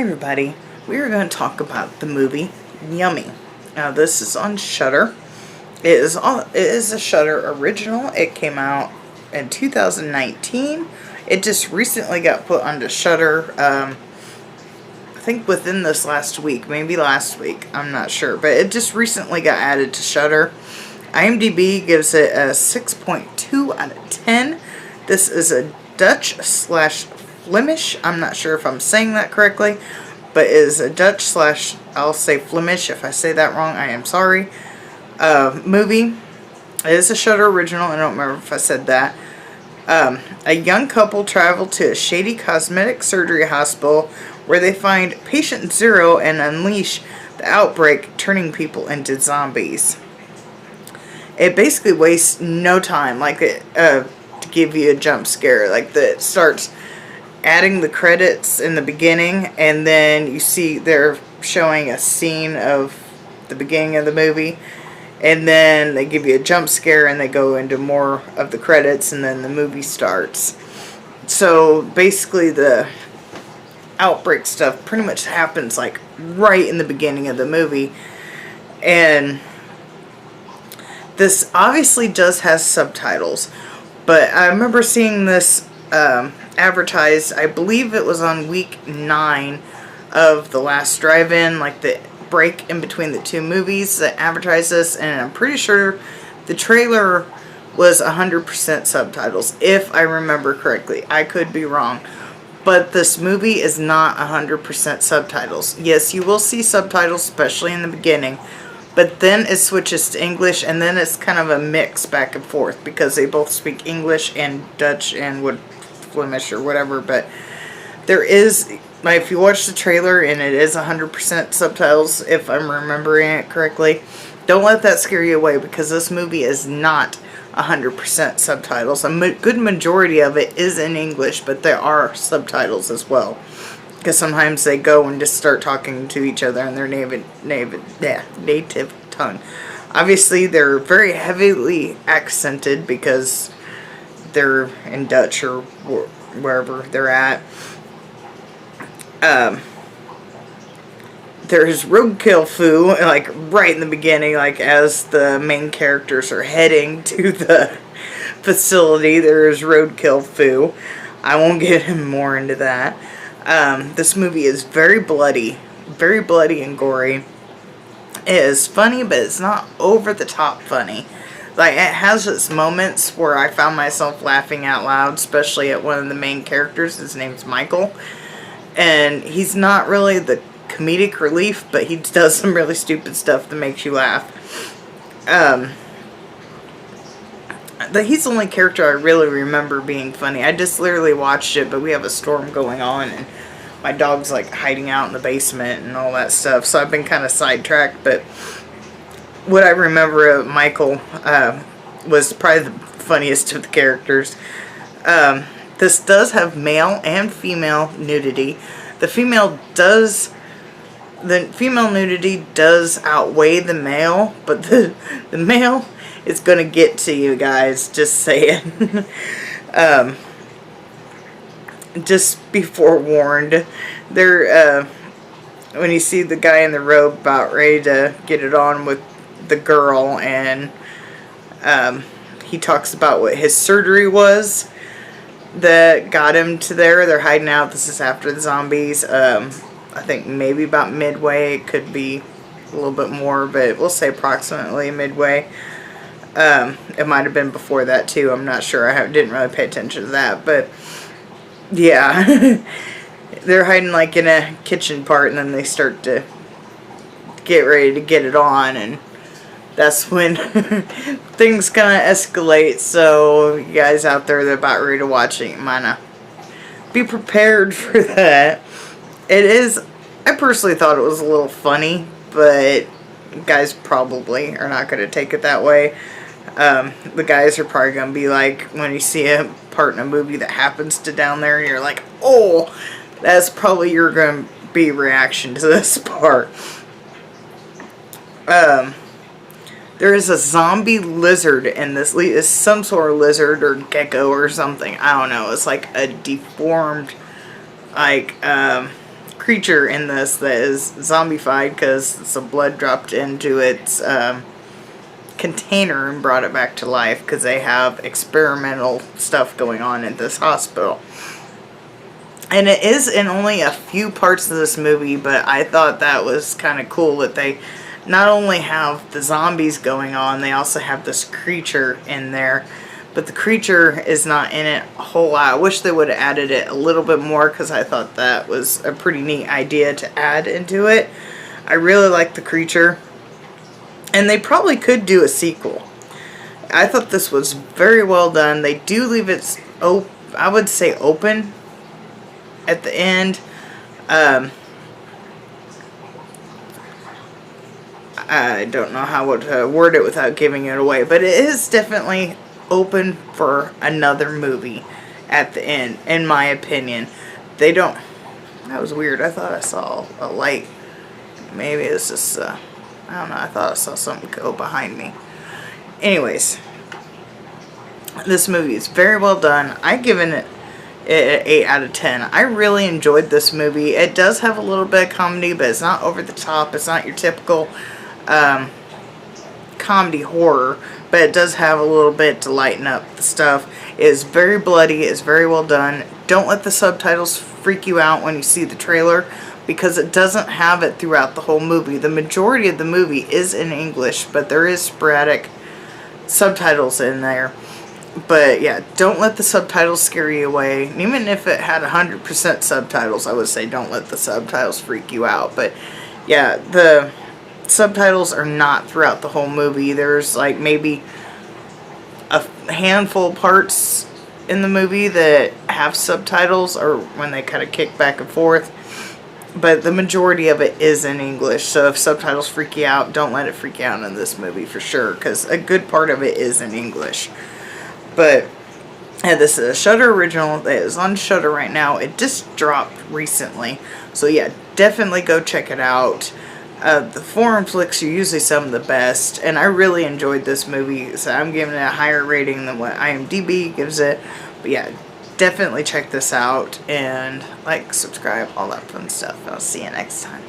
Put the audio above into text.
everybody, we are going to talk about the movie Yummy. Now this is on Shudder. It is a Shudder original. It came out in 2019. It just recently got put onto Shudder, I think within this last week, maybe last week, I'm not sure, but it just recently got added to Shudder. IMDb gives it a 6.2 out of 10. This is a Dutch/Flemish, I'm not sure if I'm saying that correctly, but it is a Dutch/ I'll say Flemish. If I say that wrong, I am sorry. Movie. It is a Shudder original. I don't remember if I said that. A young couple travel to a shady cosmetic surgery hospital where they find Patient Zero and unleash the outbreak, turning people into zombies. It basically wastes no time, to give you a jump scare. It starts adding the credits in the beginning, and then you see they're showing a scene of the beginning of the movie, and then they give you a jump scare and they go into more of the credits, and then the movie starts. So basically the outbreak stuff pretty much happens right in the beginning of the movie. And this obviously does have subtitles, but I remember seeing this advertised, I believe it was on week 9 of the last drive-in, the break in between the two movies that advertised this, and I'm pretty sure the trailer was 100% subtitles, if I remember correctly. I could be wrong, but this movie is not 100% subtitles. Yes, you will see subtitles, especially in the beginning, but then it switches to English, and then it's kind of a mix back and forth, because they both speak English and Dutch and Flemish or whatever. But there is, if you watch the trailer, and it is 100% subtitles, if I'm remembering it correctly, don't let that scare you away, because this movie is not 100% subtitles. A good majority of it is in English, but there are subtitles as well, because sometimes they go and just start talking to each other in their native tongue. Obviously, they're very heavily accented because they're in Dutch or wherever they're at. There's roadkill foo, right in the beginning, as the main characters are heading to the facility. There is roadkill foo. I won't get more into that. This movie is very bloody and gory. It is funny, but it's not over the top funny. It has its moments where I found myself laughing out loud, especially at one of the main characters. His name's Michael, and he's not really the comedic relief, but he does some really stupid stuff that makes you laugh. He's the only character I really remember being funny. I just literally watched it, but we have a storm going on, and my dog's hiding out in the basement and all that stuff, so I've been kind of sidetracked. But what I remember of Michael was probably the funniest of the characters. This does have male and female nudity. The female nudity does outweigh the male, but the male is going to get to you guys, just saying. Just be forewarned. When you see the guy in the robe about ready to get it on with the girl, and he talks about what his surgery was that got him to there. They're hiding out. This is after the zombies. I think maybe about midway. It could be a little bit more, but we'll say approximately midway. It might have been before that too. I'm not sure. Didn't really pay attention to that, but yeah. They're hiding in a kitchen part, and then they start to get ready to get it on, and that's when things kind of escalate. So you guys out there that are about ready to watch it, you might not be prepared for that. I personally thought it was a little funny, but you guys probably are not going to take it that way. The guys are probably going to be when you see a part in a movie that happens to down there, and you're like, oh, that's probably your going to be reaction to this part. There is a zombie lizard in this. It's some sort of lizard or gecko or something. I don't know. It's a deformed, creature in this that is zombified because some blood dropped into its container and brought it back to life because they have experimental stuff going on in this hospital. And it is in only a few parts of this movie, but I thought that was kind of cool that they not only have the zombies going on, they also have this creature in there. But the creature is not in it a whole lot. I wish they would have added it a little bit more because I thought that was a pretty neat idea to add into it. I really like the creature. And they probably could do a sequel. I thought this was very well done. They do leave it, I would say, open at the end. I don't know how to word it without giving it away, but it is definitely open for another movie at the end, in my opinion. They don't... That was weird. I thought I saw a light. Maybe it's just... I don't know. I thought I saw something go behind me. Anyways, this movie is very well done. I've given it an 8 out of 10. I really enjoyed this movie. It does have a little bit of comedy, but it's not over the top. It's not your typical comedy horror, but it does have a little bit to lighten up the stuff. It is very bloody. It's very well done. Don't let the subtitles freak you out when you see the trailer, because it doesn't have it throughout the whole movie. The majority of the movie is in English, but there is sporadic subtitles in there. But yeah, don't let the subtitles scare you away. Even if it had 100% subtitles, I would say don't let the subtitles freak you out. But yeah, the subtitles are not throughout the whole movie. There's like maybe a handful of parts in the movie that have subtitles, or when they kind of kick back and forth. But the majority of it is in English. So if subtitles freak you out, don't let it freak you out in this movie for sure, because a good part of it is in English. But yeah, this is a Shudder original that is on Shudder right now. It just dropped recently. So yeah, definitely go check it out. The foreign flicks are usually some of the best, and I really enjoyed this movie, so I'm giving it a higher rating than what IMDb gives it. But yeah, definitely check this out, and like, subscribe, all that fun stuff. I'll see you next time.